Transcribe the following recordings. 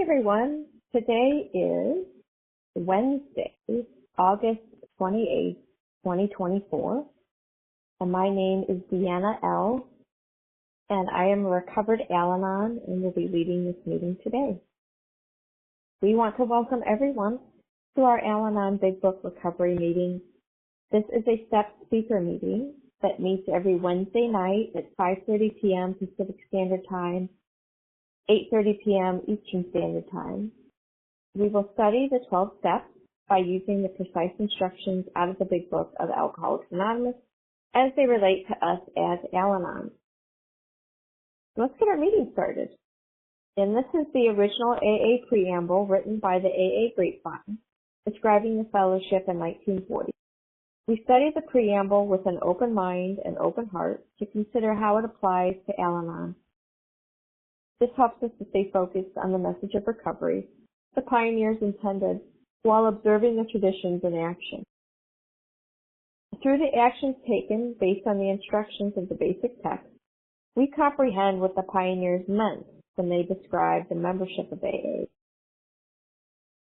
Hi, everyone. Today is Wednesday, August 28th, 2024, and my name is DeAna L., and I am a recovered Al-Anon and will be leading this meeting today. We want to welcome everyone to our Al-Anon Big Book Recovery meeting. This is a step speaker meeting that meets every Wednesday night at 5:30 p.m. Pacific Standard Time, 8:30 p.m. Eastern Standard Time. We will study the 12 steps by using the precise instructions out of the Big Book of Alcoholics Anonymous as they relate to us as Al-Anon. Let's get our meeting started. And this is the original AA preamble written by the AA Grapevine, describing the fellowship in 1940. We study the preamble with an open mind and open heart to consider how it applies to Al-Anon. This helps us to stay focused on the message of recovery the pioneers intended while observing the traditions in action. Through the actions taken based on the instructions of the basic text, we comprehend what the pioneers meant when they described the membership of AA,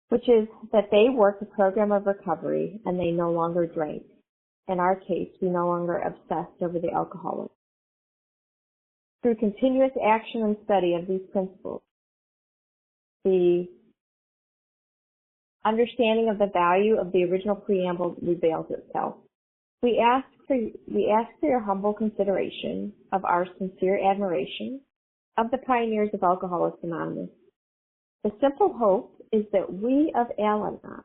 which is that they worked a program of recovery and they no longer drank. In our case, we no longer obsessed over the alcoholic. Through continuous action and study of these principles, the understanding of the value of the original preamble reveals itself. We ask for your humble consideration of our sincere admiration of the pioneers of Alcoholics Anonymous. The simple hope is that we of Al-Anon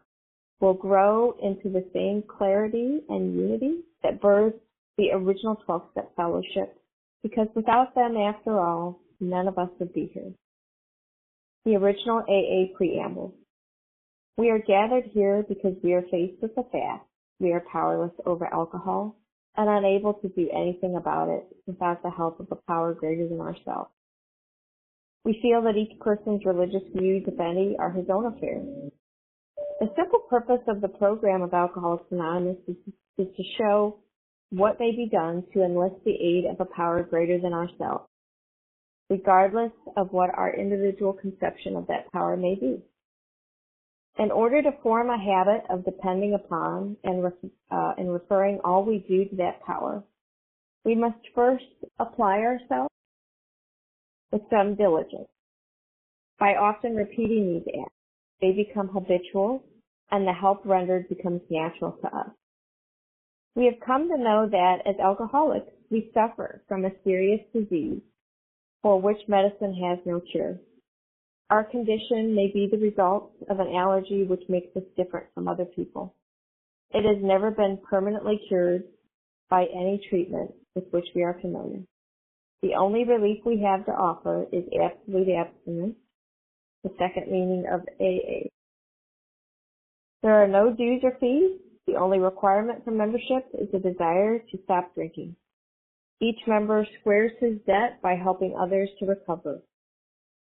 will grow into the same clarity and unity that birthed the original 12-step fellowship, because without them, after all, none of us would be here. The original AA preamble. We are gathered here because we are faced with the fact we are powerless over alcohol and unable to do anything about it without the help of a power greater than ourselves. We feel that each person's religious views, if any, are his own affair. The simple purpose of the program of Alcoholics Anonymous is to show what may be done to enlist the aid of a power greater than ourselves, regardless of what our individual conception of that power may be. In order to form a habit of depending upon and referring all we do to that power, we must first apply ourselves with some diligence. By often repeating these acts, they become habitual and the help rendered becomes natural to us. We have come to know that as alcoholics, we suffer from a serious disease for which medicine has no cure. Our condition may be the result of an allergy which makes us different from other people. It has never been permanently cured by any treatment with which we are familiar. The only relief we have to offer is absolute abstinence, the second meaning of AA. There are no dues or fees. The only requirement for membership is a desire to stop drinking. Each member squares his debt by helping others to recover.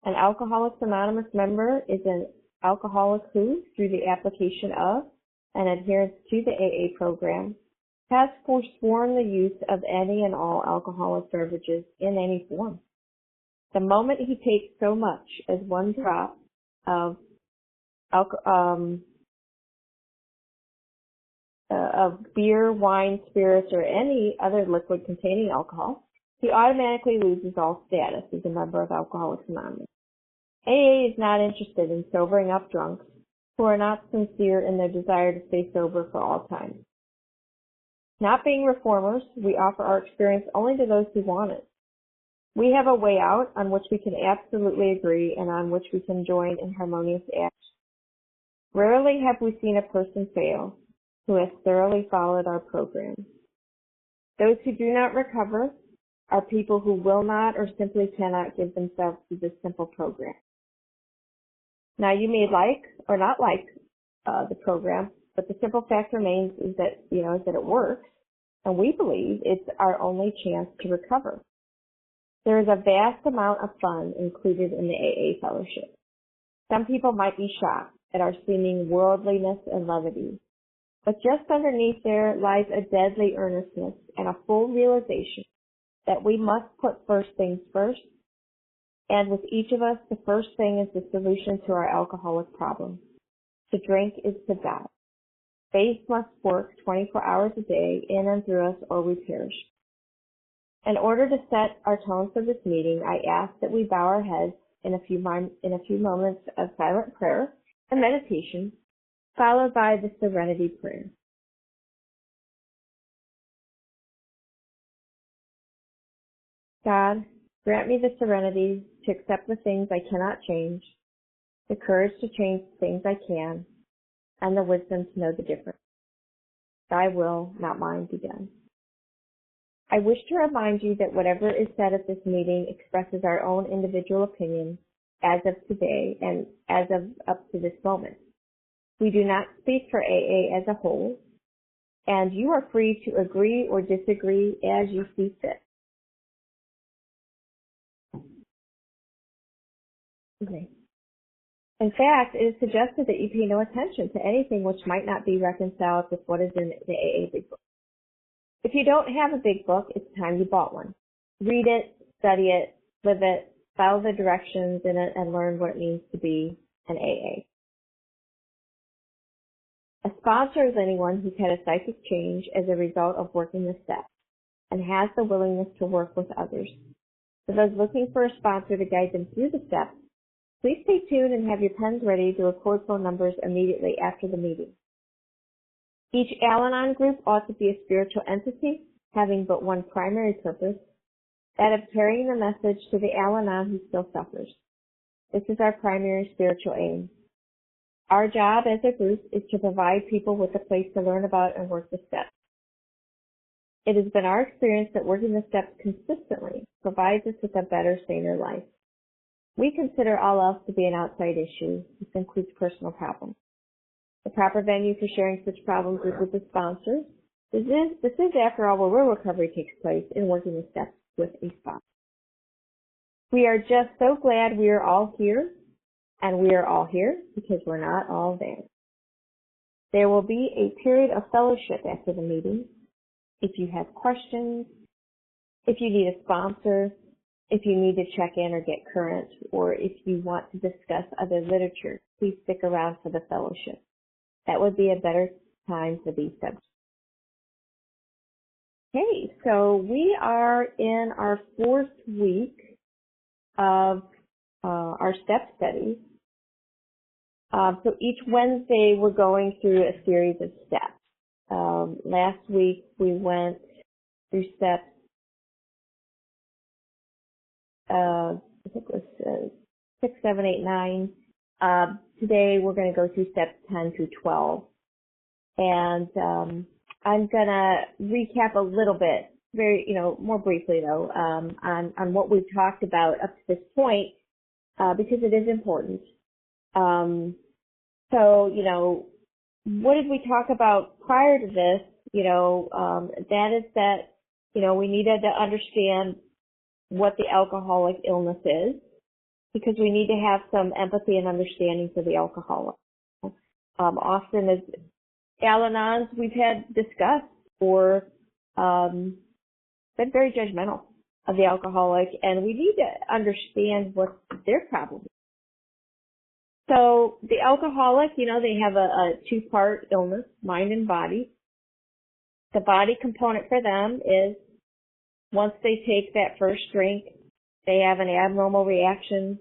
An Alcoholics Anonymous member is an alcoholic who, through the application of and adherence to the AA program, has forsworn the use of any and all alcoholic beverages in any form. The moment he takes so much as one drop of beer, wine, spirits, or any other liquid containing alcohol, he automatically loses all status as a member of Alcoholics Anonymous. AA is not interested in sobering up drunks who are not sincere in their desire to stay sober for all time. Not being reformers, we offer our experience only to those who want it. We have a way out on which we can absolutely agree and on which we can join in harmonious action. Rarely have we seen a person fail who has thoroughly followed our program. Those who do not recover are people who will not or simply cannot give themselves to this simple program. Now, you may like or not like the program, but the simple fact remains is that it works, and we believe it's our only chance to recover. There is a vast amount of fun included in the AA fellowship. Some people might be shocked at our seeming worldliness and levity, but just underneath there lies a deadly earnestness and a full realization that we must put first things first And with each of us, the first thing is the solution to our alcoholic problem. To drink is to die. Faith must work 24 hours a day in and through us or we perish. In order to set our tone for this meeting, I ask that we bow our heads in a few moments of silent prayer and meditation, followed by the serenity prayer. God, grant me the serenity to accept the things I cannot change, the courage to change the things I can, and the wisdom to know the difference. Thy will, not mine, be done. I wish to remind you that whatever is said at this meeting expresses our own individual opinion as of today and as of up to this moment. We do not speak for AA as a whole, and you are free to agree or disagree as you see fit. Okay. In fact, it is suggested that you pay no attention to anything which might not be reconciled with what is in the AA Big Book. If you don't have a big book, it's time you bought one. Read it, study it, live it, follow the directions in it, and learn what it means to be an AA. A sponsor is anyone who's had a psychic change as a result of working the steps and has the willingness to work with others. For those looking for a sponsor to guide them through the steps, please stay tuned and have your pens ready to record phone numbers immediately after the meeting. Each Al-Anon group ought to be a spiritual entity having but one primary purpose, that of carrying the message to the Al-Anon who still suffers. This is our primary spiritual aim. Our job as a group is to provide people with a place to learn about and work the steps. It has been our experience that working the steps consistently provides us with a better, saner life. We consider all else to be an outside issue. This includes personal problems. The proper venue for sharing such problems is with the sponsors. This is, after all, where real recovery takes place, in working the steps with a sponsor. We are just so glad we are all here, and we are all here because we're not all there. There will be a period of fellowship after the meeting. If you have questions, if you need a sponsor, if you need to check in or get current, or if you want to discuss other literature, please stick around for the fellowship. That would be a better time for these subjects. Okay, so we are in our 4th week of our step studies. So each Wednesday we're going through a series of steps. Last week we went through steps, I think it was 6, 7, 8, 9. Today we're going to go through steps 10 through 12. And I'm going to recap a little bit, more briefly though, on what we've talked about up to this point, because it is important. So, what did we talk about prior to this? That is that, we needed to understand what the alcoholic illness is, because we need to have some empathy and understanding for the alcoholic. Often as Al-Anons we've had discussed or been very judgmental of the alcoholic, and we need to understand what their problem is. So the alcoholic, they have a 2-part illness, mind and body. The body component for them is once they take that first drink, they have an abnormal reaction.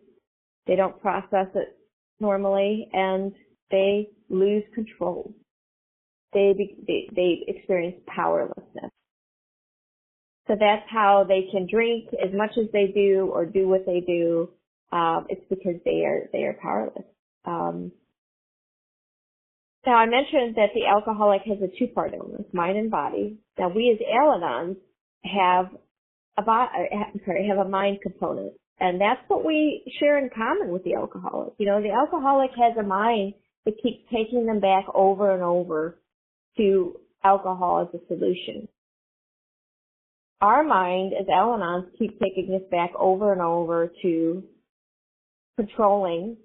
They don't process it normally, and they lose control. They experience powerlessness. So that's how they can drink as much as they do or do what they do. It's because they are powerless. Now I mentioned that the alcoholic has a 2-part illness, mind and body. Now we as Al-Anons have a mind component, and that's what we share in common with the alcoholic. The alcoholic has a mind that keeps taking them back over and over to alcohol as a solution. Our mind as Al-Anons keeps taking us back over and over to controlling,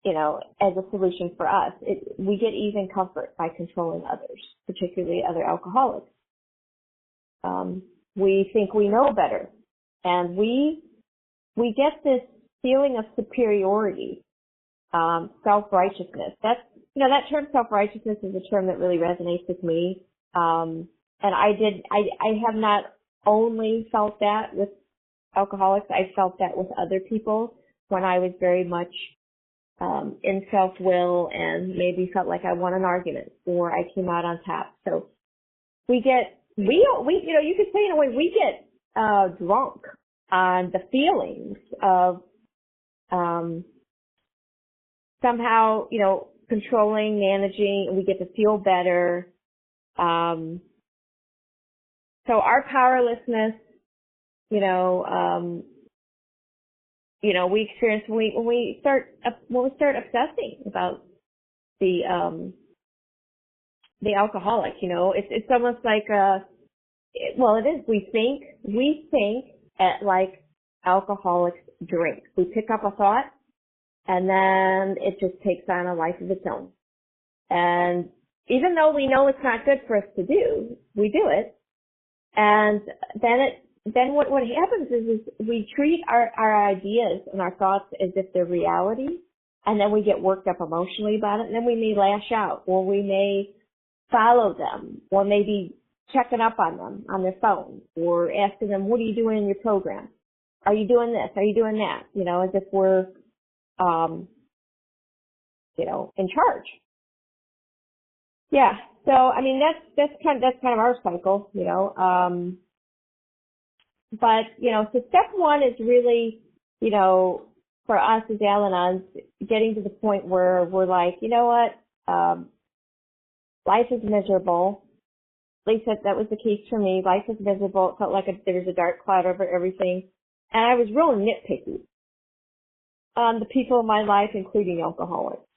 as a solution for us. We get even comfort by controlling others, particularly other alcoholics. We think we know better, and we we get this feeling of superiority, self-righteousness. That's, that term self-righteousness is a term that really resonates with me. And I have not only felt that with alcoholics, I felt that with other people when I was very much in self-will and maybe felt like I won an argument or I came out on top. So you could say in a way we get drunk on the feelings of somehow, controlling, managing, and we get to feel better. So our powerlessness, we experience when we start obsessing about the alcoholic. It's almost like it is. We think at like alcoholics drink. We pick up a thought, and then it just takes on a life of its own. And even though we know it's not good for us to do, we do it. And then what happens is we treat our ideas and our thoughts as if they're reality, and then we get worked up emotionally about it, and then we may lash out, or we may follow them, or maybe checking up on them on their phone, or asking them, what are you doing in your program? Are you doing this? Are you doing that? As if we're, in charge. Yeah. So, I mean, that's kind of our cycle, but, so step one is really, for us as Al-Anons, getting to the point where we're like, you know what, life is miserable. At least that was the case for me. Life is miserable. It felt like there was a dark cloud over everything. And I was real nitpicky on the people in my life, including alcoholics.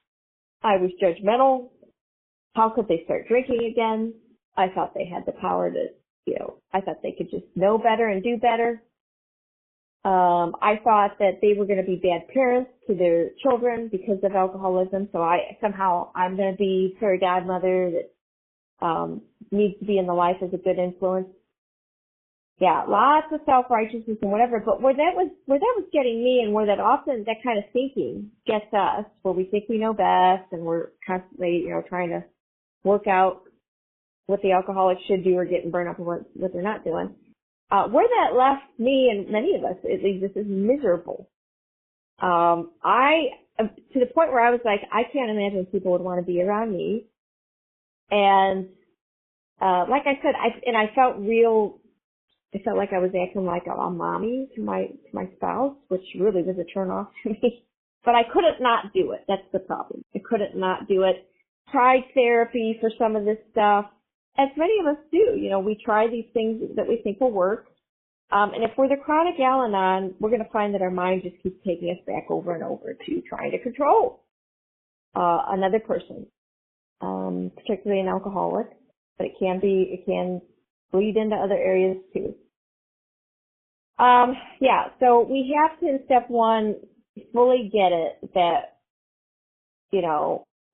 I was judgmental. How could they start drinking again? I thought they had the power to, I thought they could just know better and do better. I thought that they were going to be bad parents to their children because of alcoholism. So I'm going to be fairy godmother that needs to be in the life as a good influence. Yeah, lots of self-righteousness and whatever. But where that was getting me, and where that kind of thinking gets us, where we think we know best, and we're constantly, trying to work out what the alcoholics should do or getting burned up on what they're not doing. Where that left me, and many of us, it leaves us as miserable. To the point where I was like, I can't imagine people would want to be around me. And, like I said, I felt like I was acting like a mommy to my spouse, which really was a turn off to me. But I couldn't not do it. That's the problem. I couldn't not do it. Tried therapy for some of this stuff, as many of us do. We try these things that we think will work. And if we're the chronic Al-Anon, we're going to find that our mind just keeps taking us back over and over to trying to control another person, particularly an alcoholic. But it can bleed into other areas too. So we have to, in step one, fully get it that,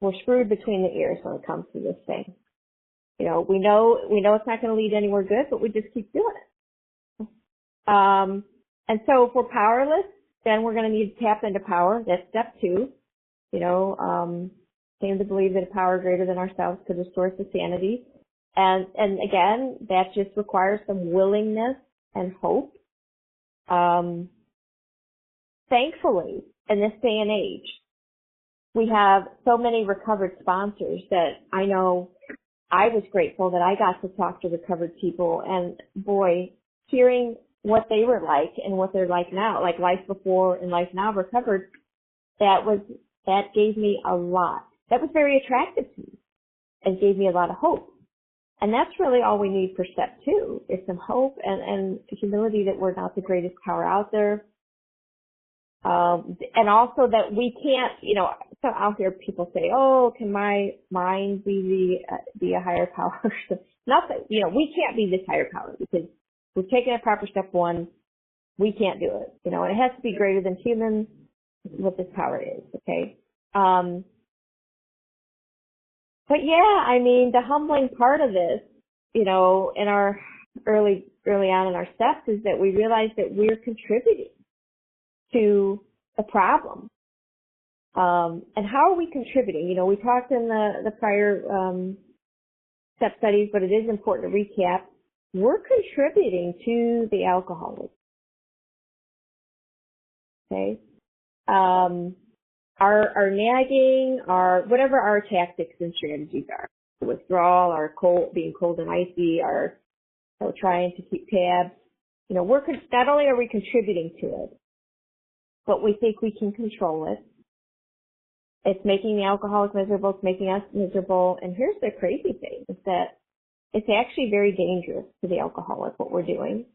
we're screwed between the ears when it comes to this thing. We know it's not going to lead anywhere good, but we just keep doing it. And so if we're powerless, then we're going to need to tap into power. That's step two. Came to believe that a power greater than ourselves could restore us to sanity. And again, that just requires some willingness and hope. Thankfully, in this day and age, we have so many recovered sponsors that I know I was grateful that I got to talk to recovered people, and boy, hearing what they were like and what they're like now, like life before and life now recovered, that gave me a lot. That was very attractive to me and gave me a lot of hope. And that's really all we need for step two, is some hope and humility that we're not the greatest power out there. And also that we can't, so I'll hear people say, oh, can my mind be a higher power? Not that, we can't be this higher power, because we've taken a proper step one. We can't do it, and it has to be greater than humans, what this power is. Okay. But yeah, I mean, the humbling part of this, in our early on in our steps, is that we realize that we're contributing to the problem. And how are we contributing? You know, we talked in the prior step studies, but it is important to recap. We're contributing to the alcoholic. Okay? Our nagging, our whatever our tactics and strategies are, withdrawal, our being cold and icy, our trying to keep tabs. You know, not only are we contributing to it, but we think we can control it. It's making the alcoholic miserable. It's making us miserable. And here's the crazy thing: is that it's actually very dangerous to the alcoholic what we're doing,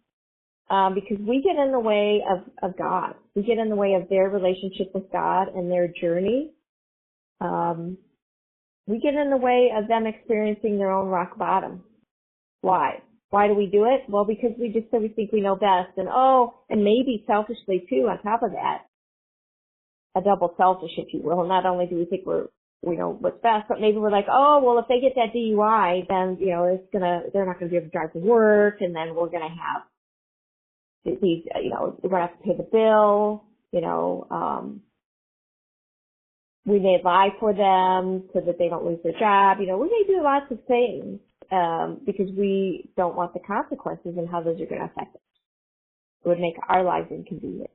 because we get in the way of God. We get in the way of their relationship with God and their journey. We get in the way of them experiencing their own rock bottom. Why? Why do we do it? Well, because we think we know best, and maybe selfishly too. On top of that, a double selfish, if you will. Not only do we think we know what's best, but maybe we're like, oh, well, if they get that DUI, then, you know, they're not going to be able to drive to work, and then we're going to have these, you know, we're going to have to pay the bill, you know, we may lie for them so that they don't lose their job. You know, we may do lots of things, because we don't want the consequences and how those are going to affect us. It would make our lives inconvenient.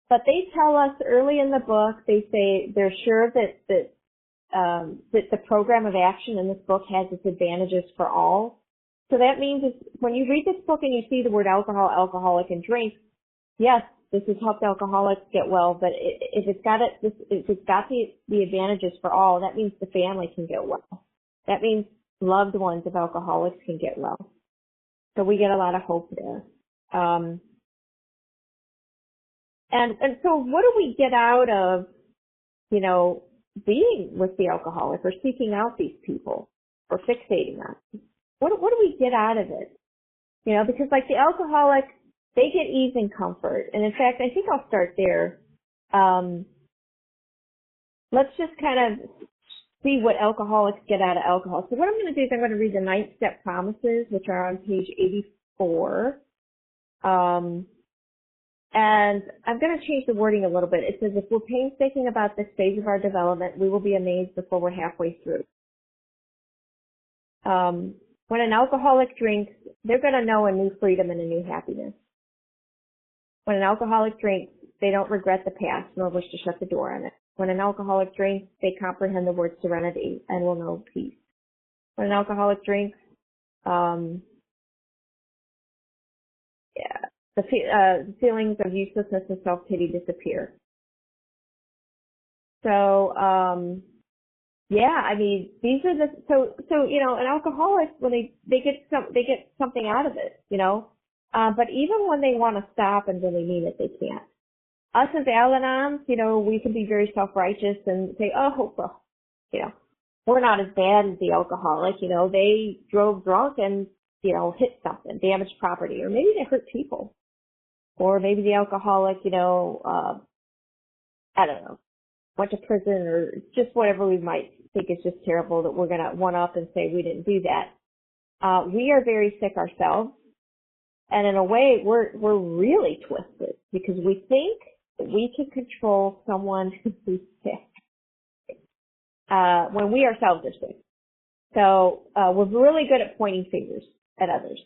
But they tell us early in the book, they say they're sure that the program of action in this book has its advantages for all. So that means when you read this book and you see the word alcohol, alcoholic, and drink, yes, this has helped alcoholics get well, but if it's got the advantages for all, that means the family can get well. That means loved ones of alcoholics can get well. So we get a lot of hope there. And so what do we get out of, you know, being with the alcoholic or seeking out these people or fixating on them? What do we get out of it? You know, because like the alcoholic, they get ease and comfort. And in fact, I think I'll start there. Let's just kind of see what alcoholics get out of alcohol. So what I'm going to do is I'm going to read the 9-step promises, which are on page 84. And I'm going to change the wording a little bit. It says, if we're painstaking about this stage of our development, we will be amazed before we're halfway through. When an alcoholic drinks, they're going to know a new freedom and a new happiness. When an alcoholic drinks, they don't regret the past nor wish to shut the door on it. When an alcoholic drinks, they comprehend the word serenity and will know peace. When an alcoholic drinks, the feelings of uselessness and self-pity disappear. So, I mean, these are so, you know, an alcoholic, when they get something out of it, you know, but even when they want to stop and really mean it, they can't. Us as Al-Anons, you know, we can be very self-righteous and say, oh, well, you know, we're not as bad as the alcoholic, you know, they drove drunk and, you know, hit something, damaged property, or maybe they hurt people. Or maybe the alcoholic, you know, I don't know, went to prison, or just whatever we might think is just terrible that we're going to one up and say we didn't do that. We are very sick ourselves. And in a way, we're really twisted because we think that we can control someone who's sick, when we ourselves are sick. So, we're really good at pointing fingers at others.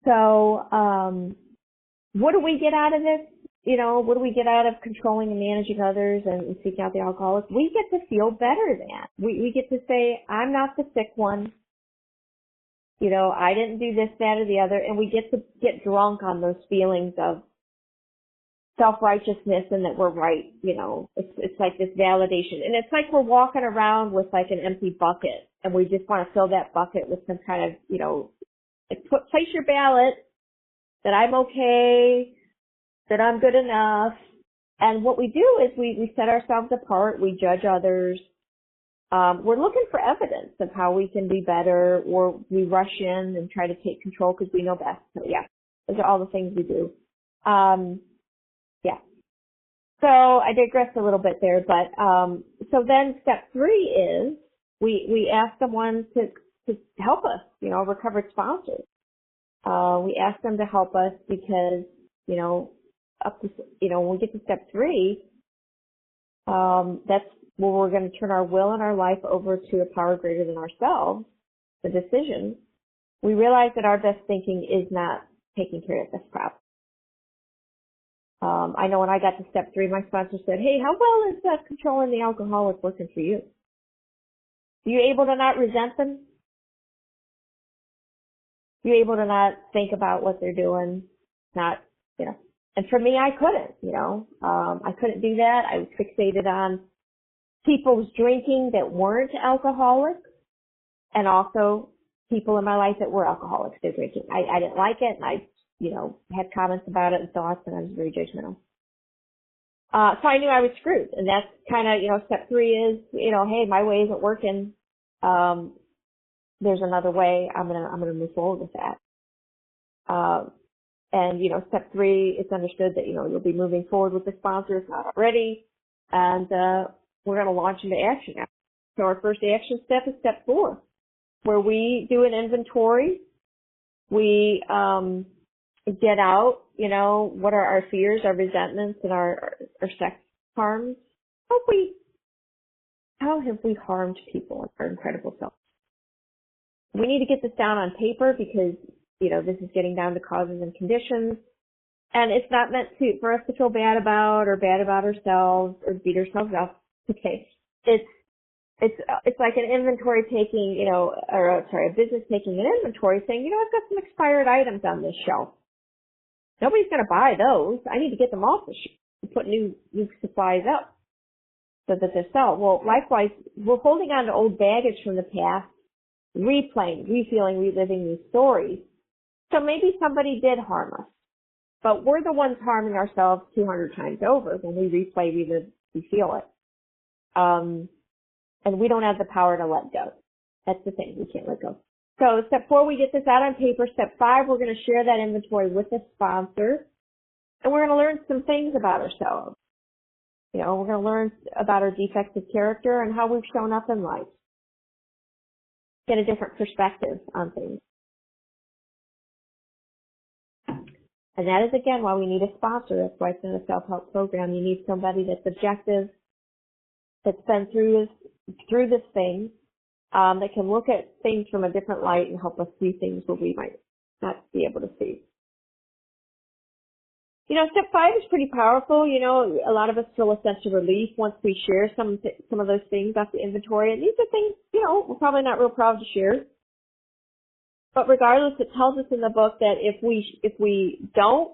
So, what do we get out of this? You know, what do we get out of controlling and managing others and seeking out the alcoholics? We get to feel better than that. We get to say, I'm not the sick one. You know, I didn't do this, that, or the other. And we get to get drunk on those feelings of self-righteousness and that we're right. You know, it's like this validation. And it's like we're walking around with like an empty bucket and we just want to fill that bucket with some kind of, you know, place your ballot that I'm okay, that I'm good enough. And what we do is we set ourselves apart, we judge others. We're looking for evidence of how we can be better, or we rush in and try to take control because we know best. So yeah, those are all the things we do. So I digressed a little bit there, but so then step 3 is we ask someone to to help us, recovered sponsors. We ask them to help us because, up to, when we get to step 3, that's where we're going to turn our will and our life over to a power greater than ourselves, the decision. We realize that our best thinking is not taking care of this problem. I know when I got to step 3, my sponsor said, hey, how well is that controlling the alcoholic working for you? Are you able to not resent them? Are you able to not think about what they're doing? Not, and for me, I couldn't, I couldn't do that. I was fixated on people's drinking that weren't alcoholics and also people in my life that were alcoholics, they're drinking. I didn't like it, and I, had comments about it and thoughts, and I was very judgmental. So I knew I was screwed, and that's kind of, step 3 is, hey, my way isn't working. There's another way. I'm gonna move forward with that. And step 3, it's understood that you'll be moving forward with the sponsor if not already, and we're gonna launch into action now. So our first action step is step 4, where we do an inventory. We get out, what are our fears, our resentments, and our sex harms. How have we harmed people, our incredible self? We need to get this down on paper because, this is getting down to causes and conditions. And it's not meant for us to feel bad about ourselves or beat ourselves up. Okay. It's like an inventory taking, a business taking an inventory saying, I've got some expired items on this shelf. Nobody's going to buy those. I need to get them off the shelf and put new supplies up so that they sell. Well, likewise, we're holding on to old baggage from the past, replaying, refeeling, reliving these stories. So maybe somebody did harm us, but we're the ones harming ourselves 200 times over when we replay, relive, we feel it. And we don't have the power to let go. That's the thing. We can't let go. So step 4, we get this out on paper. Step 5, we're going to share that inventory with the sponsor. And we're going to learn some things about ourselves. We're going to learn about our defects of character and how we've shown up in life. Get a different perspective on things. And that is, again, why we need a sponsor. That's why it's in a self-help program. You need somebody that's objective, that's been through this thing, that can look at things from a different light and help us see things where we might not be able to see. Step 5 is pretty powerful. A lot of us feel a sense of relief once we share some of those things off the inventory. And these are things, we're probably not real proud to share. But regardless, it tells us in the book that if we don't,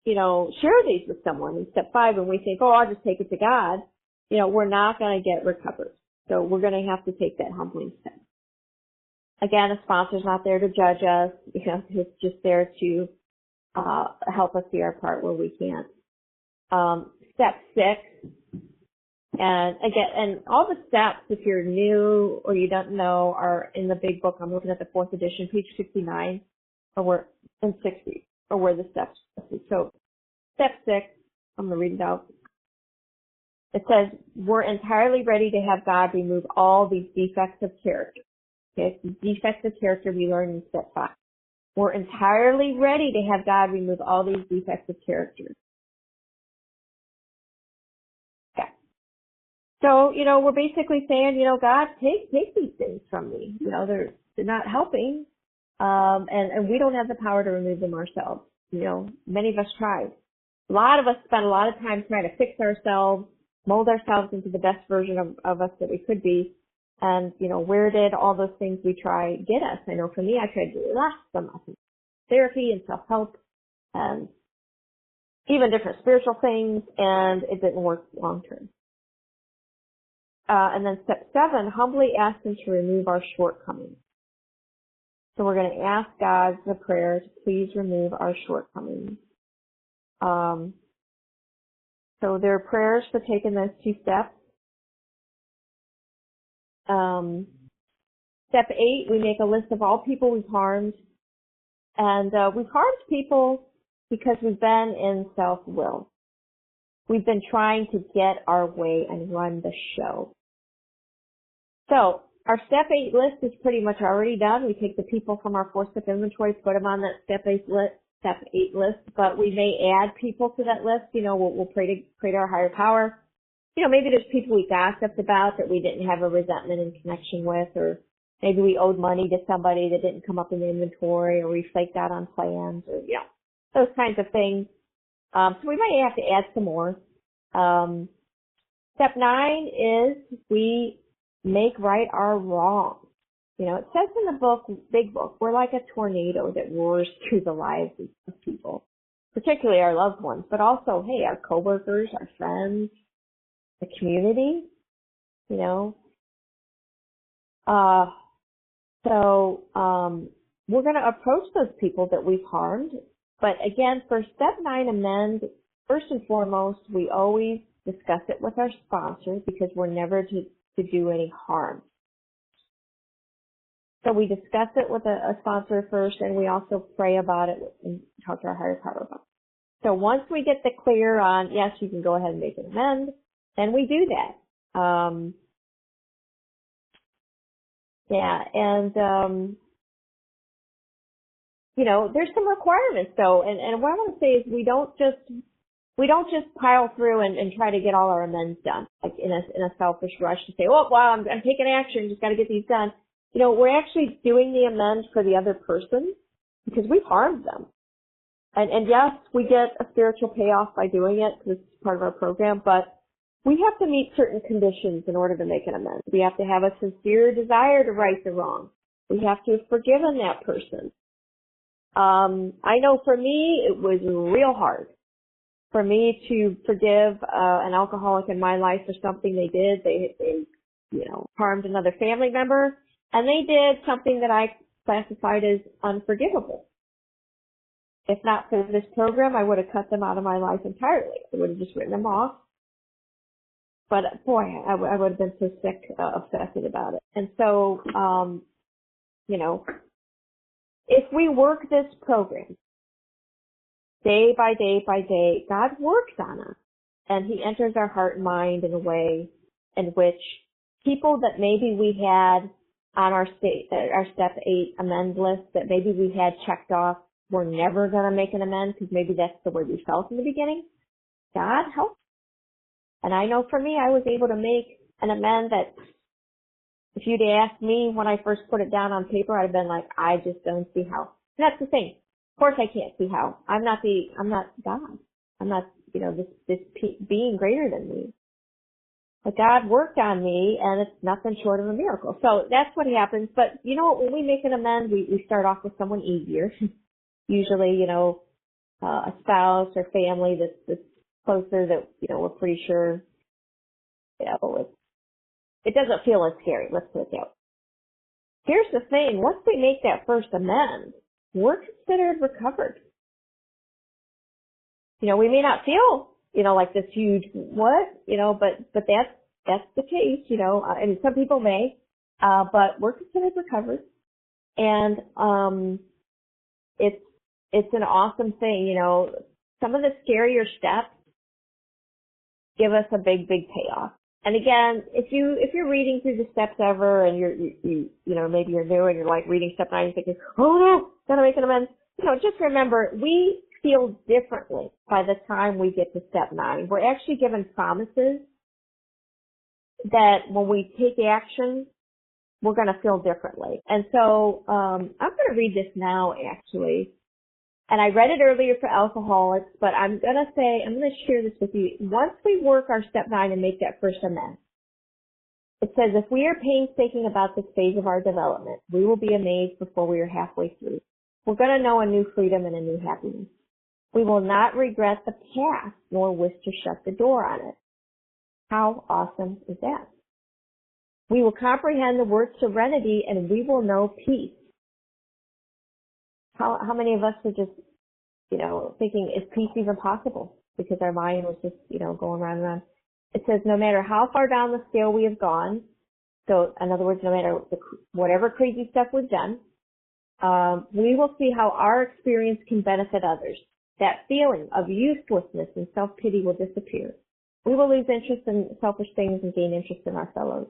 share these with someone in step 5 and we think, oh, I'll just take it to God, we're not going to get recovered. So we're going to have to take that humbling step. Again, a sponsor's not there to judge us. It's just there to help us see our part where we can't. Step 6, and again, and all the steps, if you're new or you don't know, are in the big book. I'm looking at the 4th edition, page 69, or 60, or where the steps are. So step 6, I'm going to read it out. It says, we're entirely ready to have God remove all these defects of character. Okay, defects of character we learned in step 5. We're entirely ready to have God remove all these defects of character. Okay. So, we're basically saying, God, take these things from me. They're not helping. And we don't have the power to remove them ourselves. Many of us tried. A lot of us spent a lot of time trying to fix ourselves, mold ourselves into the best version of us that we could be. And, where did all those things we try get us? I know for me, I tried to do some therapy and self-help and even different spiritual things, and it didn't work long term. And then step 7, humbly ask Him to remove our shortcomings. So we're going to ask God the prayer to please remove our shortcomings. So there are prayers for taking those 2 steps. Step 8, we make a list of all people we've harmed. And we've harmed people because we've been in self-will. We've been trying to get our way and run the show. So Our step 8 list is pretty much already done. We take the people from our 4-step inventory, put them on that step 8 list, but we may add people to that list. We'll pray to our higher power. Maybe there's people we gossiped about that we didn't have a resentment in connection with, or maybe we owed money to somebody that didn't come up in the inventory, or we flaked out on plans, or, those kinds of things. So we might have to add some more. Step 9 is we make right our wrongs. It says in the book, big book, we're like a tornado that roars through the lives of people, particularly our loved ones, but also, hey, our coworkers, our friends, the community, we're going to approach those people that we've harmed. But again, for step 9 amend, first and foremost, we always discuss it with our sponsor because we're never to do any harm. So we discuss it with a sponsor first, and we also pray about it and talk to our higher power about it. So once we get the clear on, yes, you can go ahead and make an amend, then we do that. There's some requirements though, and what I want to say is we don't just pile through and try to get all our amends done, like in a selfish rush to say, oh, wow, I'm taking action, just got to get these done. We're actually doing the amends for the other person because we've harmed them. And yes, we get a spiritual payoff by doing it because it's part of our program, but we have to meet certain conditions in order to make an amends. We have to have a sincere desire to right the wrong. We have to have forgiven that person. I know for me, it was real hard for me to forgive an alcoholic in my life for something they did. They harmed another family member, and they did something that I classified as unforgivable. If not for this program, I would have cut them out of my life entirely. I would have just written them off. But boy, I would have been so sick, obsessed about it. And so, if we work this program day by day by day, God works on us, and He enters our heart and mind in a way in which people that maybe we had on our step 8 amend list that maybe we had checked off, we're never going to make an amend because maybe that's the way we felt in the beginning. God helps. And I know for me, I was able to make an amend that if you'd asked me when I first put it down on paper, I'd have been like, I just don't see how. And that's the thing. Of course I can't see how. I'm not God. I'm not, this being greater than me. But God worked on me, and it's nothing short of a miracle. So that's what happens. But when we make an amend, we start off with someone easier. Usually, a spouse or family that's closer that, we're pretty sure, it doesn't feel as scary. Let's put it that way. Here's the thing. Once we make that first amend, we're considered recovered. We may not feel, like this huge what, but that's the case, and some people may, but we're considered recovered. And, it's an awesome thing, some of the scarier steps give us a big payoff. And again, if you're reading through the steps ever and maybe you're new and you're like reading step 9 and thinking, oh no, gotta make an amends. Just remember, we feel differently by the time we get to step 9. We're actually given promises that when we take action, we're going to feel differently. And so, I'm going to read this now actually. And I read it earlier for alcoholics, but I'm going to share this with you. Once we work our step 9 and make that first amend, it says, if we are painstaking about this phase of our development, we will be amazed before we are halfway through. We're going to know a new freedom and a new happiness. We will not regret the past, nor wish to shut the door on it. How awesome is that? We will comprehend the word serenity, and we will know peace. How many of us are just, thinking, is peace even possible? Because our mind was just, going round and round. It says, no matter how far down the scale we have gone, so in other words, no matter whatever crazy stuff we've done, we will see how our experience can benefit others. That feeling of uselessness and self-pity will disappear. We will lose interest in selfish things and gain interest in our fellows.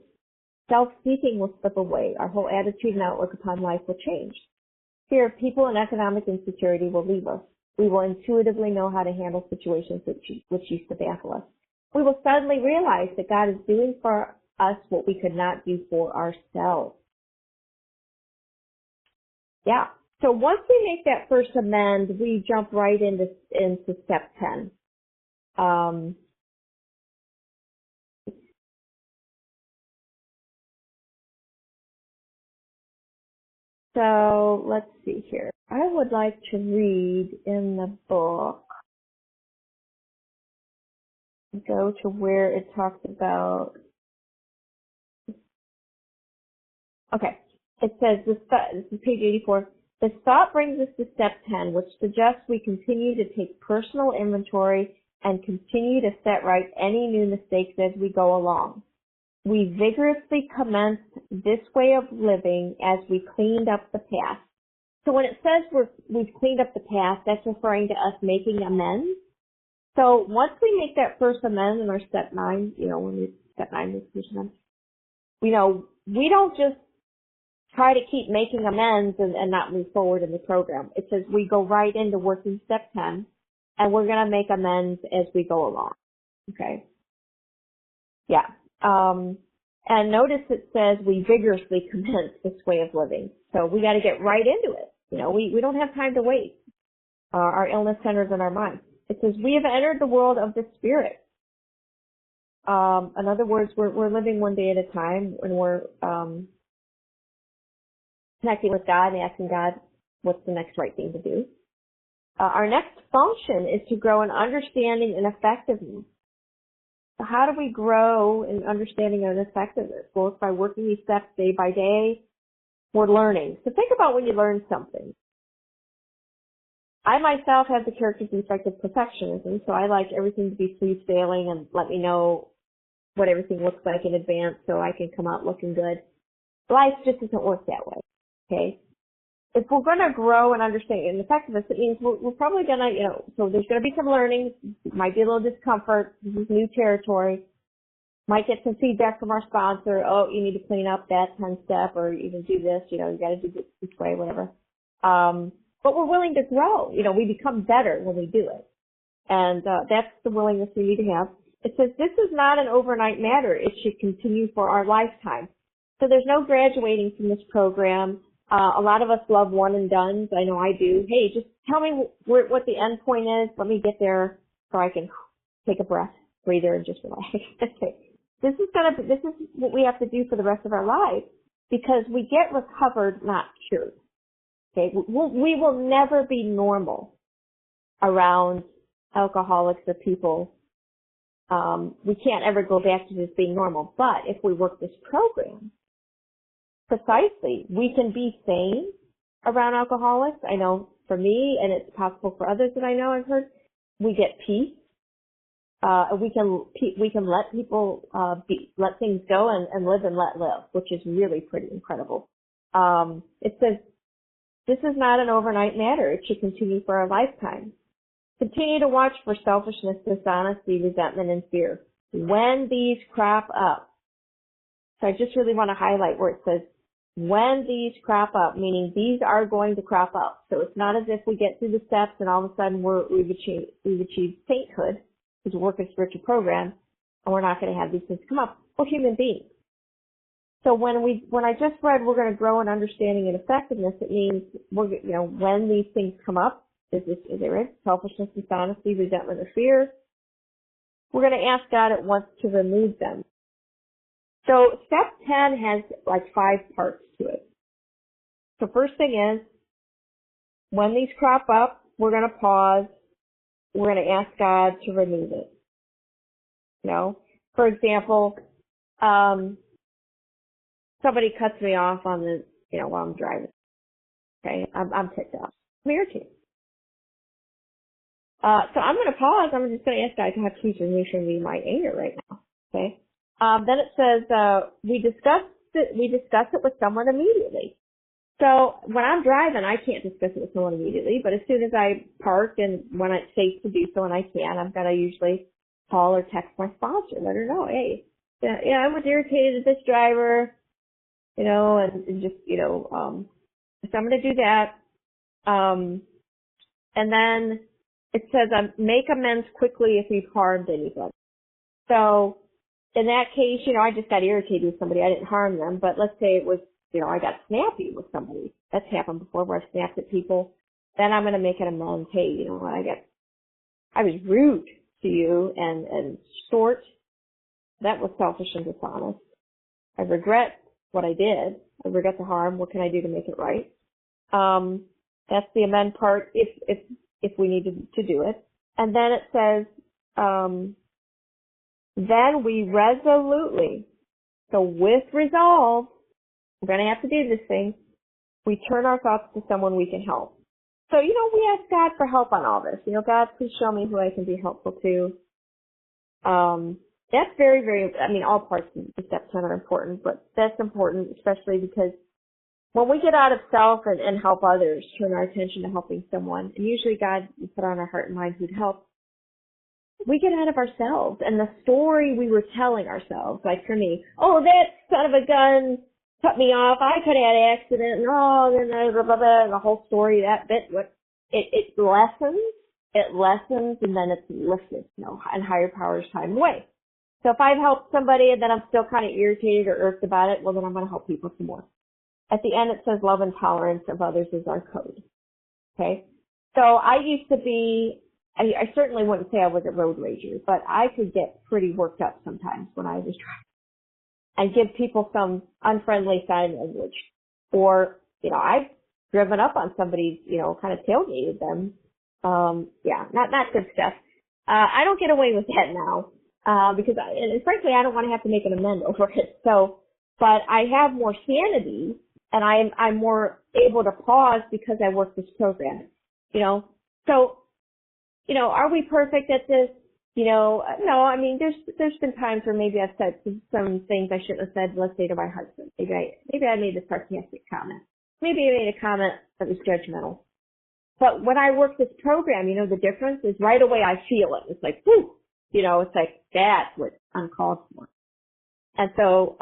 Self-seeking will slip away. Our whole attitude and outlook upon life will change. Fear of people and economic insecurity will leave us. We will intuitively know how to handle situations which used to baffle us. We will suddenly realize that God is doing for us what we could not do for ourselves. Yeah. So once we make that first amend, we jump right into step 10. So let's see here. I would like to read in the book, go to where it talks about, okay, it says, this is page 84, this thought brings us to step 10, which suggests we continue to take personal inventory and continue to set right any new mistakes as we go along. We vigorously commenced this way of living as we cleaned up the past. So when it says we've cleaned up the past, that's referring to us making amends. So once we make that first amend in our step 9, when we step 9 is first amend, we don't just try to keep making amends and not move forward in the program. It says we go right into working step 10, and we're going to make amends as we go along. Okay? Yeah. And notice it says we vigorously commence this way of living. So we got to get right into it. We don't have time to wait. Our illness centers in our mind. It says we have entered the world of the spirit. In other words, we're living one day at a time, and we're connecting with God and asking God what's the next right thing to do. Our next function is to grow in understanding and effectiveness. So how do we grow in understanding and effectiveness? Well, it's by working these steps day by day. We're learning. So think about when you learn something. I myself have the characteristic of perfectionism, so I like everything to be smooth sailing and let me know what everything looks like in advance so I can come out looking good. Life just doesn't work that way, okay? If we're going to grow and understand and effectiveness, it means we're probably going to, so there's going to be some learning, might be a little discomfort, this is new territory, might get some feedback from our sponsor, oh, you need to clean up that 10 step, or you can do this, you got to do this way, whatever. But we're willing to grow, we become better when we do it. And that's the willingness we need to have. It says this is not an overnight matter. It should continue for our lifetime. So there's no graduating from this program. A lot of us love one and dones. I know I do. Hey, just tell me what the end point is. Let me get there so I can take a breath, breather, and just relax. This is what we have to do for the rest of our lives because we get recovered, not cured. Okay, we will never be normal around alcoholics or people. We can't ever go back to just being normal. But if we work this program, precisely, we can be sane around alcoholics. I know for me, and it's possible for others that I know I've heard, we get peace. We can let people let things go and live and let live, which is really pretty incredible. It says this is not an overnight matter. It should continue for our lifetime. Continue to watch for selfishness, dishonesty, resentment, and fear when these crop up. So I just really want to highlight where it says when these crop up, meaning these are going to crop up. So it's not as if we get through the steps and all of a sudden we've achieved sainthood, because we work in a spiritual program, and we're not going to have these things come up. We're human beings. So when I just read we're going to grow in understanding and effectiveness, it means when these things come up, is it right? Selfishness, dishonesty, resentment, or fear, we're going to ask God at once to remove them. So step 10 has like 5 parts to it. So first thing is, when these crop up, we're going to pause. We're going to ask God to remove it. For example, somebody cuts me off on the, while I'm driving. Okay, I'm ticked off. I'm irritated. So I'm going to pause. I'm just going to ask God to have peace and remove me my anger right now. Okay. Then it says we discuss it with someone immediately. So when I'm driving, I can't discuss it with someone immediately, but as soon as I park and when it's safe to do so and I can, I'm going to usually call or text my sponsor, let her know, hey, I was irritated at this driver. and just, so I'm going to do that. And then it says, make amends quickly if you've harmed anybody. So in that case, I just got irritated with somebody. I didn't harm them, but let's say it was, I got snappy with somebody. That's happened before where I snapped at people. Then I'm going to make an amends. Hey, you know what? I was rude to you and short. That was selfish and dishonest. I regret what I did. I regret the harm. What can I do to make it right? That's the amend part if we need to do it. And then it says, then we resolutely, so with resolve, we're going to have to do this thing, we turn our thoughts to someone we can help. So, we ask God for help on all this. God, please show me who I can be helpful to. That's very, very, all parts of step 10 are important, but that's important, especially because when we get out of self and help others, turn our attention to helping someone, and usually God will put on our heart and mind who'd help, we get out of ourselves and the story we were telling ourselves. Like for me, that son of a gun cut me off. I could have had an accident, and then blah, blah, blah, and the whole story, that bit, it lessens, and then it's lifted, and higher powers time away. So if I've helped somebody and then I'm still kind of irritated or irked about it, well, then I'm going to help people some more. At the end, it says love and tolerance of others is our code. Okay? So I used to be, I certainly wouldn't say I was a road rager, but I could get pretty worked up sometimes when I was trying and give people some unfriendly sign language. Or, I've driven up on somebody, kind of tailgated them. Not good stuff. I don't get away with that now. Because and frankly, I don't want to have to make an amend over it. So, but I have more sanity and I'm more able to pause because I work this program, So, are we perfect at this? No, there's been times where maybe I've said some things I shouldn't have said, let's say to my husband. Maybe I made a sarcastic comment. Maybe I made a comment that was judgmental. But when I work this program, the difference is right away I feel it. It's like, whew. It's like, that's what I'm called for. And so,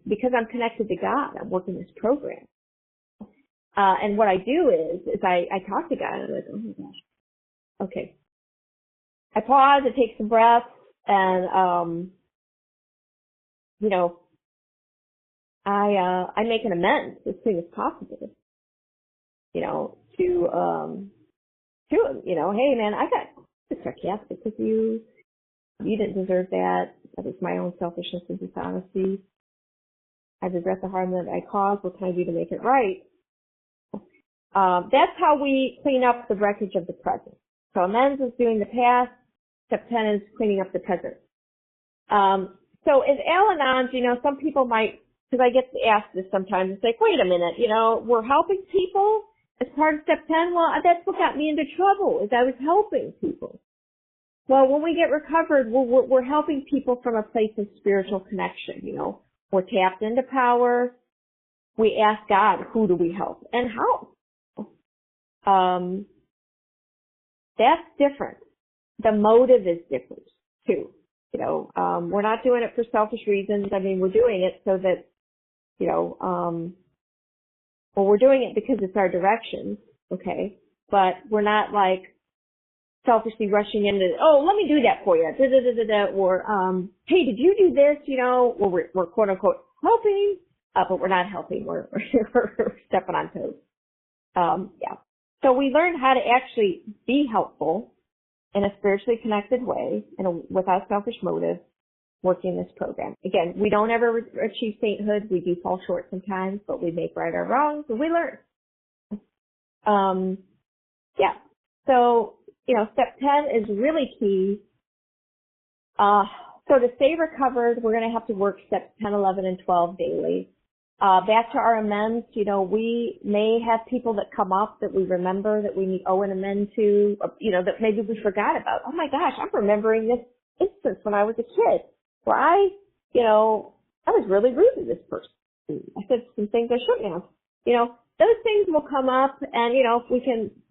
because I'm connected to God, I'm working this program. And what I do is I talk to God and I'm like, oh my gosh. Okay. I pause, I take some breaths, and, I make an amends as soon as possible, to him, hey man, I got sarcastic with you. You didn't deserve that. That was my own selfishness and dishonesty. I regret the harm that I caused. What can I do to make it right? That's how we clean up the wreckage of the present. So amends is doing the past. Step 10 is cleaning up the present. So as Al-Anon, some people might, because I get asked this sometimes, it's like, wait a minute, we're helping people as part of step 10. Well, that's what got me into trouble, is I was helping people. Well, when we get recovered, we're helping people from a place of spiritual connection, We're tapped into power. We ask God, who do we help and how? That's different. The motive is different too. We're not doing it for selfish reasons. We're doing it so that, we're doing it because it's our direction, okay? But we're not like selfishly rushing into, let me do that for you, or, hey, did you do this, well, we're quote unquote helping, but we're not helping, we're stepping on toes. So we learn how to actually be helpful in a spiritually connected way and without selfish motive working this program. Again, we don't ever achieve sainthood. We do fall short sometimes, but we make right our wrongs and we learn. So, step 10 is really key. So to stay recovered, we're going to have to work steps 10, 11, and 12 daily. Back to our amends, we may have people that come up that we remember that we owe an amend to, that maybe we forgot about. Oh my gosh, I'm remembering this instance when I was a kid where I was really rude to this person. I said some things I shouldn't have. Those things will come up, and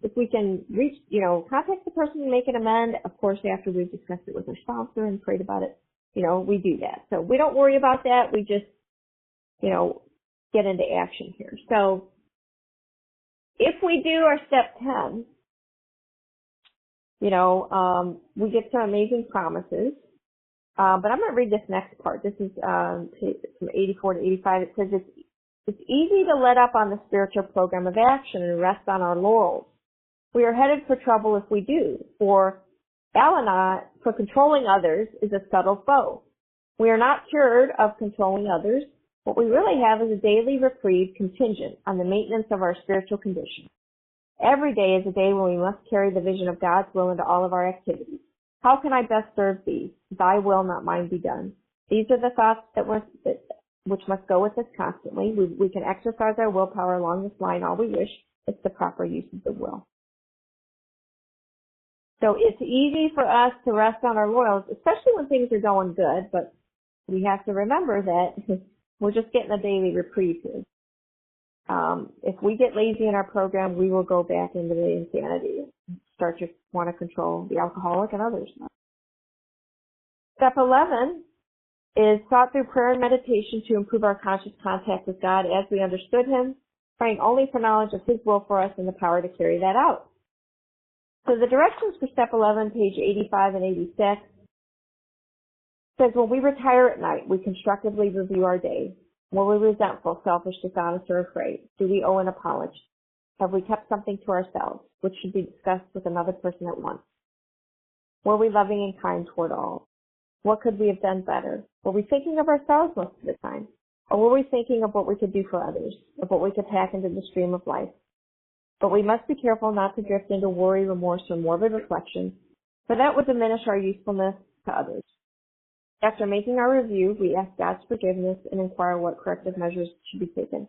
if we can reach, contact the person and make an amend. Of course, after we've discussed it with our sponsor and prayed about it, we do that. So we don't worry about that. We just, get into action here. So if we do our step 10, we get some amazing promises. But I'm going to read this next part. This is from 84 to 85. It says, it's easy to let up on the spiritual program of action and rest on our laurels. We are headed for trouble if we do. For Al-Anon, for controlling others is a subtle foe. We are not cured of controlling others. What we really have is a daily reprieve contingent on the maintenance of our spiritual condition. Every day is a day when we must carry the vision of God's will into all of our activities. How can I best serve thee? Thy will, not mine, be done. These are the thoughts which must go with us constantly. We can exercise our willpower along this line all we wish. It's the proper use of the will. So it's easy for us to rest on our laurels, especially when things are going good, but we have to remember that we're just getting a daily reprieve here. If we get lazy in our program, we will go back into the insanity, start to want to control the alcoholic and others. Step 11 is sought through prayer and meditation to improve our conscious contact with God as we understood Him, praying only for knowledge of His will for us and the power to carry that out. So the directions for step 11, page 85 and 86, says when we retire at night, we constructively review our day. Were we resentful, selfish, dishonest, or afraid? Do we owe an apology? Have we kept something to ourselves, which should be discussed with another person at once? Were we loving and kind toward all? What could we have done better? Were we thinking of ourselves most of the time? Or were we thinking of what we could do for others, of what we could pack into the stream of life? But we must be careful not to drift into worry, remorse, or morbid reflection, for that would diminish our usefulness to others. After making our review, we ask God's forgiveness and inquire what corrective measures should be taken.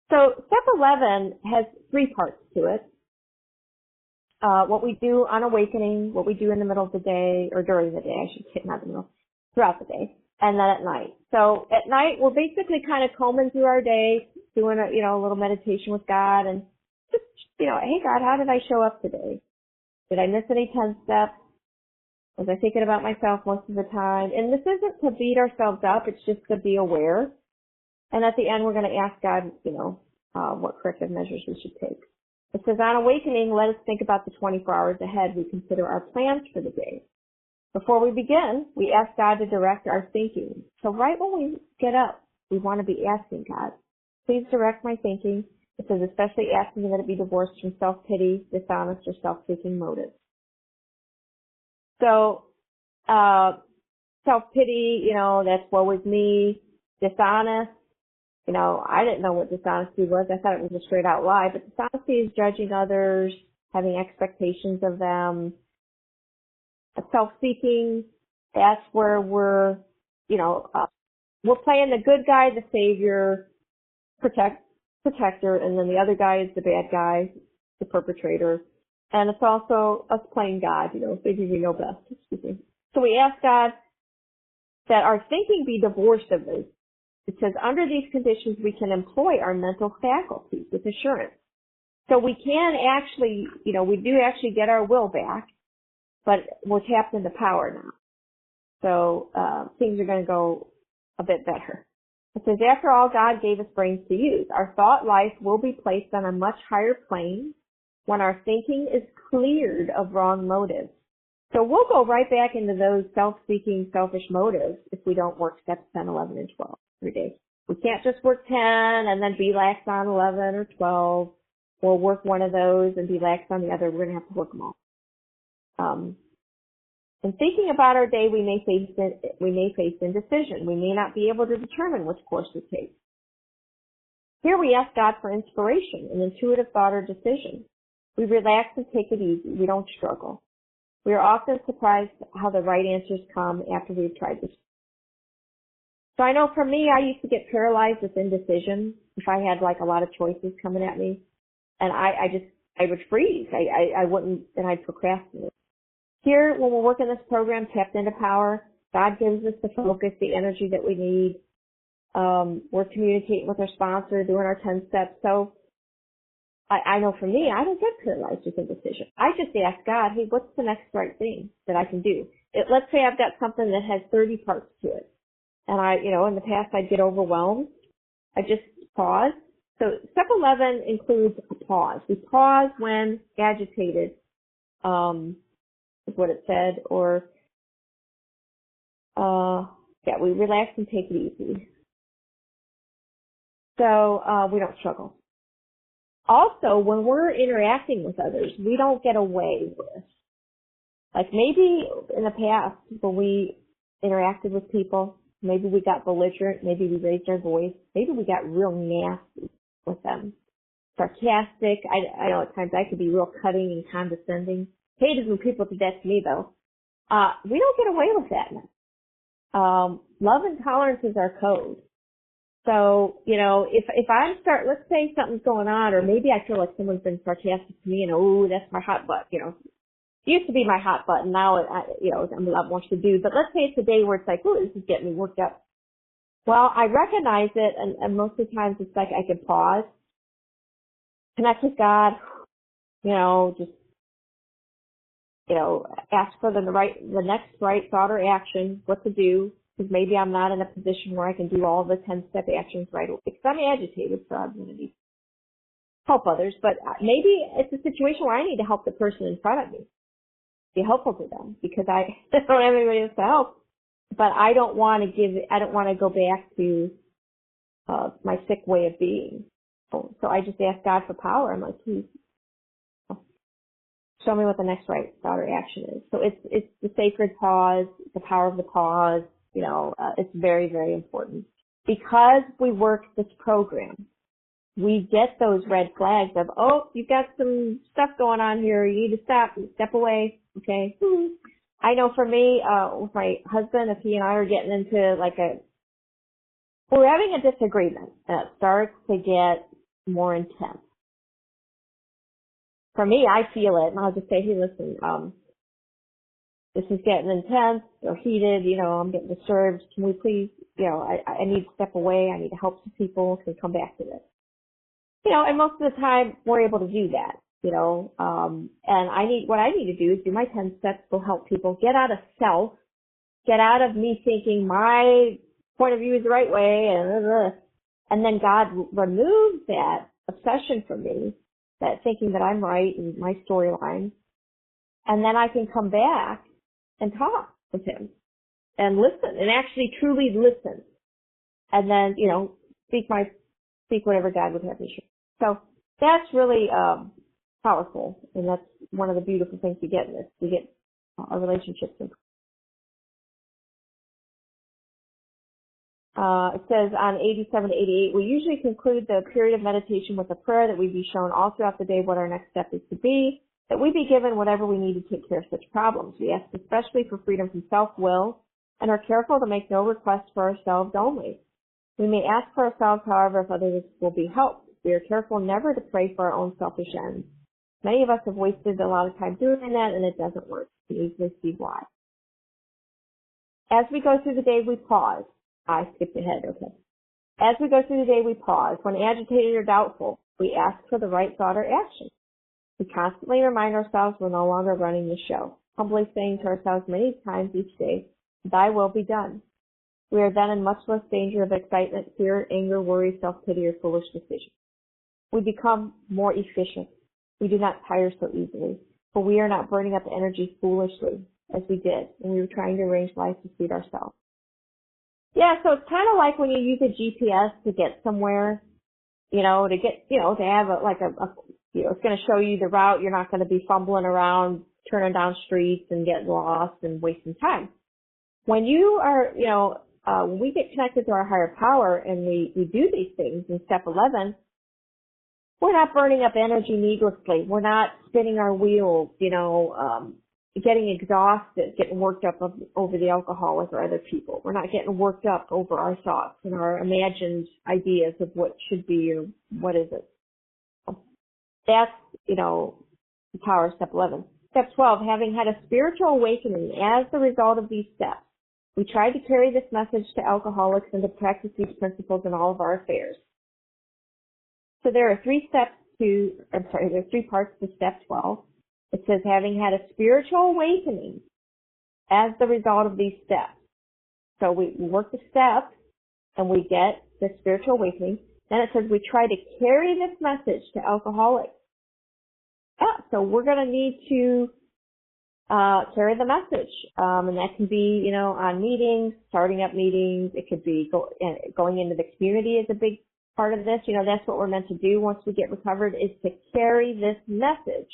So step 11 has 3 parts to it. What we do on awakening, what we do in the middle of the day, or during the day, I should say, not in the middle, throughout the day, and then at night. So at night, we're basically kind of combing through our day, doing a little meditation with God, and just, hey God, how did I show up today? Did I miss any 10 steps? Was I thinking about myself most of the time? And this isn't to beat ourselves up, it's just to be aware. And at the end, we're going to ask God, what corrective measures we should take. It says, on awakening, let us think about the 24 hours ahead. We consider our plans for the day. Before we begin, we ask God to direct our thinking. So right when we get up, we want to be asking God, please direct my thinking. It says, especially asking that it be divorced from self-pity, dishonest, or self-seeking motives. So, self-pity, that's woe is me. Dishonest, I didn't know what dishonesty was. I thought it was a straight out lie, but dishonesty is judging others, having expectations of them. Self-seeking, that's where we're playing the good guy, the savior, protector, and then the other guy is the bad guy, the perpetrator. And it's also us playing God, thinking we know best. Excuse me. So we ask God that our thinking be divorced of those. It says, under these conditions, we can employ our mental faculties with assurance. So we can actually, we do actually get our will back, but we're tapped into power now. So things are going to go a bit better. It says, after all, God gave us brains to use. Our thought life will be placed on a much higher plane when our thinking is cleared of wrong motives. So we'll go right back into those self-seeking, selfish motives if we don't work steps 10, 11, and 12 every day. We can't just work 10 and then be lax on 11 or 12, or work one of those and be lax on the other. We're going to have to work them all. In thinking about our day, we may face indecision. We may not be able to determine which course to take. Here we ask God for inspiration, an intuitive thought or decision. We relax and take it easy. We don't struggle. We are often surprised how the right answers come after we've tried this. So I know for me, I used to get paralyzed with indecision if I had a lot of choices coming at me, and I would freeze. I wouldn't, and I'd procrastinate. Here, when we're working this program, tapped into power, God gives us the focus, the energy that we need. We're communicating with our sponsor, doing our 10 steps. So I know for me, I don't get paralyzed with indecision. I just ask God, hey, what's the next right thing that I can do? Let's say I've got something that has 30 parts to it. And in the past, I'd get overwhelmed. I just pause. So step 11 includes a pause. We pause when agitated, is what it said, or, we relax and take it easy. So, we don't struggle. Also, when we're interacting with others, we don't get away with, like maybe in the past when we interacted with people, maybe we got belligerent, maybe we raised our voice, maybe we got real nasty with them, sarcastic. I know at times I could be real cutting and condescending. Hated when people did that to me though. We don't get away with that now. Love and tolerance is our code. So, if let's say something's going on, or maybe I feel like someone's been sarcastic to me and, oh, that's my hot butt, it used to be my hot button. Now, I'm a lot more subdued. But let's say it's a day where it's like, oh, this is getting me worked up. Well, I recognize it, and most of the times it's like I can pause, connect with God, just, ask for the next right thought or action, what to do, because maybe I'm not in a position where I can do all the 10-step actions right away, because I'm agitated, so I'm going to need help others. But maybe it's a situation where I need to help the person in front of me, be helpful to them, because I don't have anybody else to help. But I don't want to go back to my sick way of being. So I just ask God for power. I'm like, please, show me what the next right thought or action is. So it's the sacred pause, the power of the pause. It's very, very important. Because we work this program, we get those red flags of, oh, you've got some stuff going on here. You need to step away. Okay. I know for me, with my husband, if he and I are getting into we're having a disagreement, and it starts to get more intense. For me, I feel it, and I'll just say, hey, listen, this is getting intense or heated, I'm getting disturbed. Can we please, I need to step away. I need to help some people. Can we come back to this? And most of the time we're able to do that, and what I need to do is do my 10 steps to help people get out of self, get out of me thinking my point of view is the right way, and then God removes that obsession from me, that thinking that I'm right and my storyline, and then I can come back and talk with him and listen and actually truly listen, and then speak whatever God would have me share. So that's really powerful, and that's one of the beautiful things we get in this. We get our relationships improved. It says on 87 to 88, we usually conclude the period of meditation with a prayer that we be shown all throughout the day what our next step is to be, that we be given whatever we need to take care of such problems. We ask especially for freedom from self-will and are careful to make no requests for ourselves only. We may ask for ourselves, however, if others will be helped. We are careful never to pray for our own selfish ends. Many of us have wasted a lot of time doing that, and it doesn't work. You easily see why. As we go through the day, we pause. I skipped ahead, okay. As we go through the day, we pause. When agitated or doubtful, we ask for the right thought or action. We constantly remind ourselves we're no longer running the show, humbly saying to ourselves many times each day, thy will be done. We are then in much less danger of excitement, fear, anger, worry, self-pity, or foolish decisions. We become more efficient. We do not tire so easily, for we are not burning up energy foolishly as we did when we were trying to arrange life to suit ourselves. Yeah, so it's kind of like when you use a GPS to get somewhere, to have it's going to show you the route. You're not going to be fumbling around, turning down streets and getting lost and wasting time. When you are, when we get connected to our higher power and we do these things in step 11, we're not burning up energy needlessly. We're not spinning our wheels, getting exhausted, getting worked up over the alcoholic or other people. We're not getting worked up over our thoughts and our imagined ideas of what should be or what is it. That's, the power of step 11. Step 12, having had a spiritual awakening as the result of these steps, we try to carry this message to alcoholics and to practice these principles in all of our affairs. So there are three parts to step 12. It says, having had a spiritual awakening as the result of these steps. So we work the steps, and we get the spiritual awakening. Then it says we try to carry this message to alcoholics. Yeah, so we're going to need to carry the message. And that can be, on meetings, starting up meetings. It could be going into the community is a big part of this. That's what we're meant to do once we get recovered, is to carry this message.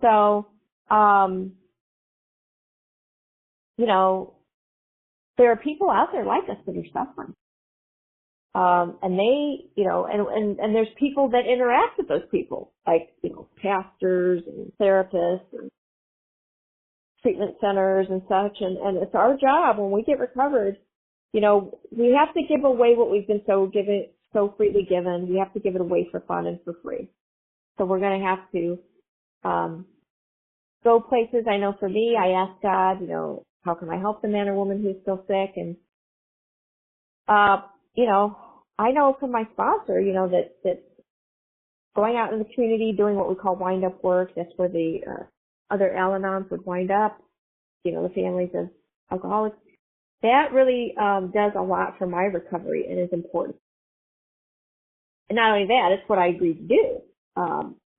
So, there are people out there like us that are suffering. And they, and there's people that interact with those people, like, pastors and therapists and treatment centers and such. And it's our job when we get recovered, we have to give away what we've been so freely given. We have to give it away for fun and for free. So we're going to have to, go places. I know for me, I ask God, how can I help the man or woman who's still sick? And, I know from my sponsor, that going out in the community, doing what we call wind-up work, that's where the other Al-Anons would wind up, the families of alcoholics. That really does a lot for my recovery and is important. And not only that, it's what I agreed to do,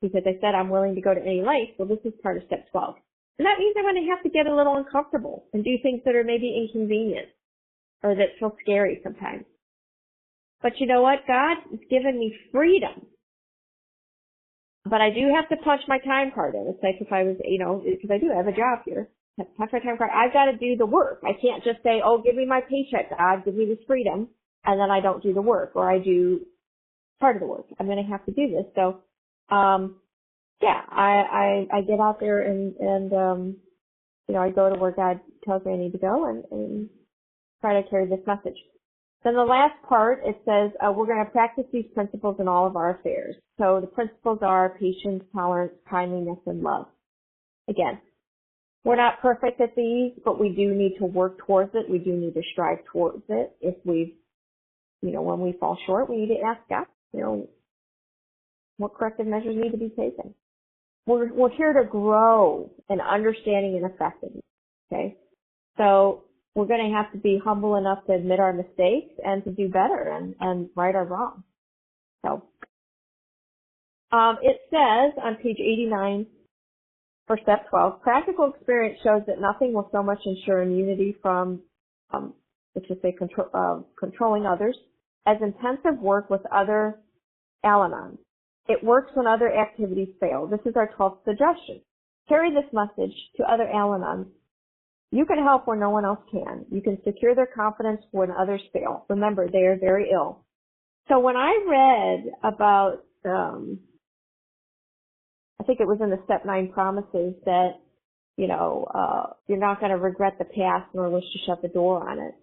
because I said I'm willing to go to any length. Well, this is part of step 12. And that means I'm going to have to get a little uncomfortable and do things that are maybe inconvenient or that feel scary sometimes. But you know what? God has given me freedom. But I do have to punch my time card in. It's like if I was, because I do have a job here. I have to punch my time card. I've got to do the work. I can't just say, oh, give me my paycheck, God, give me this freedom, and then I don't do the work, or I do part of the work. I'm going to have to do this. So, I get out there and I go to where God tells me I need to go and try to carry this message. Then the last part, it says we're going to practice these principles in all of our affairs. So the principles are patience, tolerance, kindliness, and love. Again, we're not perfect at these, but we do need to work towards it. We do need to strive towards it. If we've, when we fall short, we need to ask God, what corrective measures need to be taken. We're here to grow in understanding and effectiveness. Okay, so we're going to have to be humble enough to admit our mistakes and to do better and right our wrong. So, it says on page 89 for step 12, practical experience shows that nothing will so much ensure immunity from, controlling others as intensive work with other Al-Anons. It works when other activities fail. This is our 12th suggestion. Carry this message to other Al-Anons. You can help where no one else can. You can secure their confidence when others fail. Remember, they are very ill. So when I read about, I think it was in the step 9 promises that, you're not going to regret the past nor wish to shut the door on it.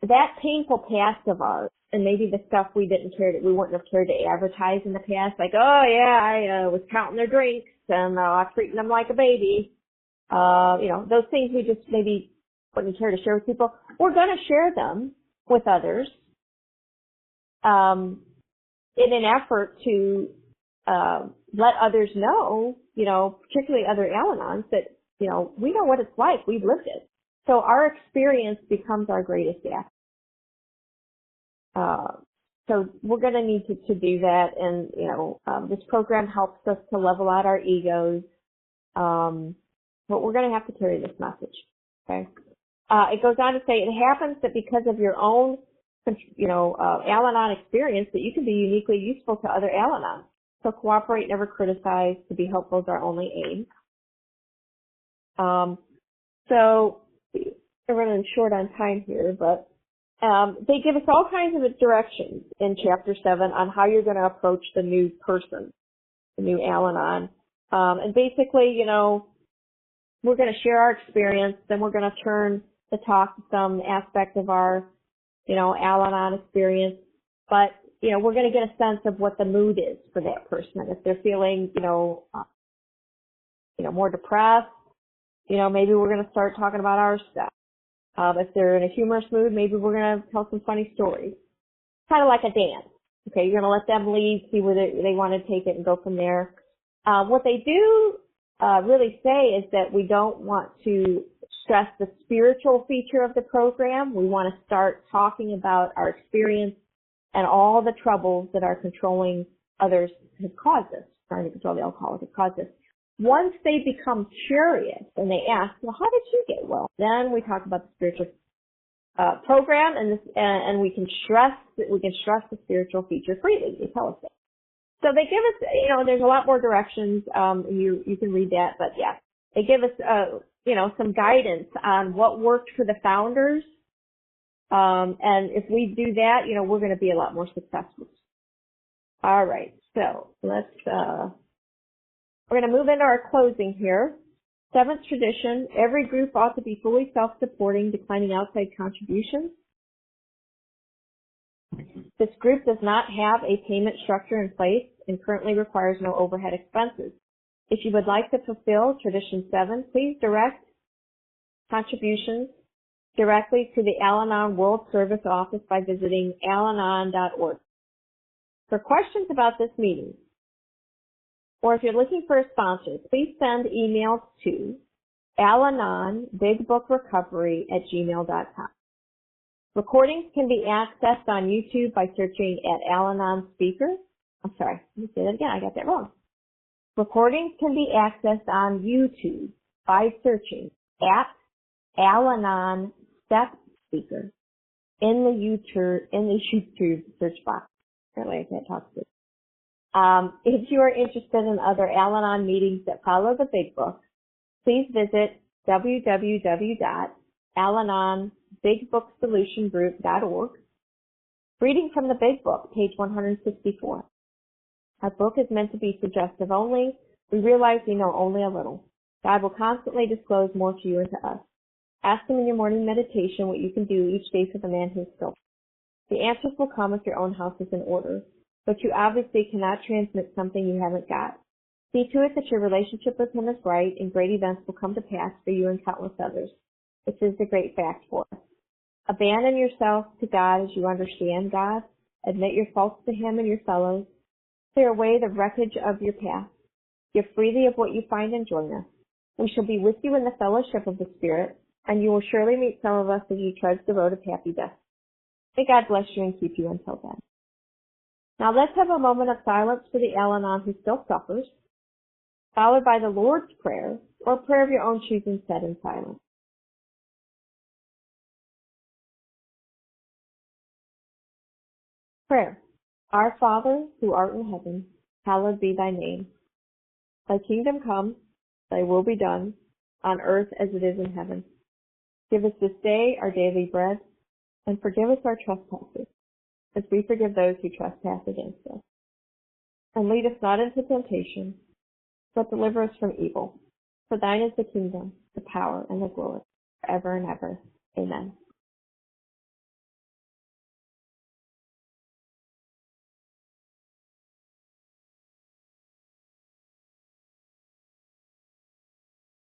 That painful past of ours, and maybe the stuff we wouldn't have cared to advertise in the past, like, oh yeah, I was counting their drinks and treating them like a baby. Those things we just maybe wouldn't care to share with people. We're going to share them with others, in an effort to, let others know, particularly other Al-Anons that, we know what it's like. We've lived it. So our experience becomes our greatest asset. So we're going to need to do that. And, this program helps us to level out our egos. But we're going to have to carry this message. Okay. It goes on to say it happens that because of your own, Al-Anon experience that you can be uniquely useful to other Al-Anons. So cooperate, never criticize. To be helpful is our only aim. So we're running short on time here, but they give us all kinds of directions in chapter 7 on how you're going to approach the new person, the new Al-Anon. And basically, we're going to share our experience, then we're going to turn the talk to some aspect of our, Al-Anon experience. But, we're going to get a sense of what the mood is for that person. If they're feeling, more depressed, maybe we're going to start talking about our stuff. If they're in a humorous mood, maybe we're going to tell some funny stories. Kind of like a dance. Okay, you're going to let them lead, see where they want to take it and go from there. What they do really say is that we don't want to stress the spiritual feature of the program. We want to start talking about our experience and all the troubles that our controlling others have caused us, trying to control the alcoholic has caused us. Once they become curious and they ask, well, how did you get well? Then we talk about the spiritual program, and we can stress the spiritual feature freely. They tell us that. So they give us, there's a lot more directions. You can read that, but yeah, they give us, some guidance on what worked for the founders. And if we do that, we're going to be a lot more successful. All right. So we're going to move into our closing here. Seventh tradition, every group ought to be fully self-supporting, declining outside contributions. This group does not have a payment structure in place and currently requires no overhead expenses. If you would like to fulfill Tradition 7, please direct contributions directly to the Al-Anon World Service Office by visiting alanon.org. For questions about this meeting, or if you're looking for a sponsor, please send emails to alanonbigbookrecovery@gmail.com. Recordings can be accessed on YouTube by searching at Al-Anon Speaker. I'm sorry, let me say that again. I got that wrong. Recordings can be accessed on YouTube by searching at Al-Anon Step Speaker in the YouTube search box. Apparently I can't talk to it. If you are interested in other Al-Anon meetings that follow the Big Book, please visit www.alanonbigbooksolutiongroup.org. Reading from the Big Book, page 164. Our book is meant to be suggestive only. We realize we know only a little. God will constantly disclose more to you and to us. Ask Him in your morning meditation what you can do each day for the man who is still. The answers will come if your own house is in order, but you obviously cannot transmit something you haven't got. See to it that your relationship with Him is right, and great events will come to pass for you and countless others. This is the great fact for us. Abandon yourself to God as you understand God. Admit your faults to Him and your fellows. Clear away the wreckage of your past. Give freely of what you find and join us. We shall be with you in the fellowship of the Spirit, and you will surely meet some of us as you trudge the road of happy death. May God bless you and keep you until then. Now let's have a moment of silence for the Al-Anon who still suffers, followed by the Lord's Prayer, or a prayer of your own choosing said in silence. Prayer. Our Father, who art in heaven, hallowed be thy name. Thy kingdom come, thy will be done, on earth as it is in heaven. Give us this day our daily bread, and forgive us our trespasses, as we forgive those who trespass against us. And lead us not into temptation, but deliver us from evil. For thine is the kingdom, the power, and the glory, forever and ever. Amen.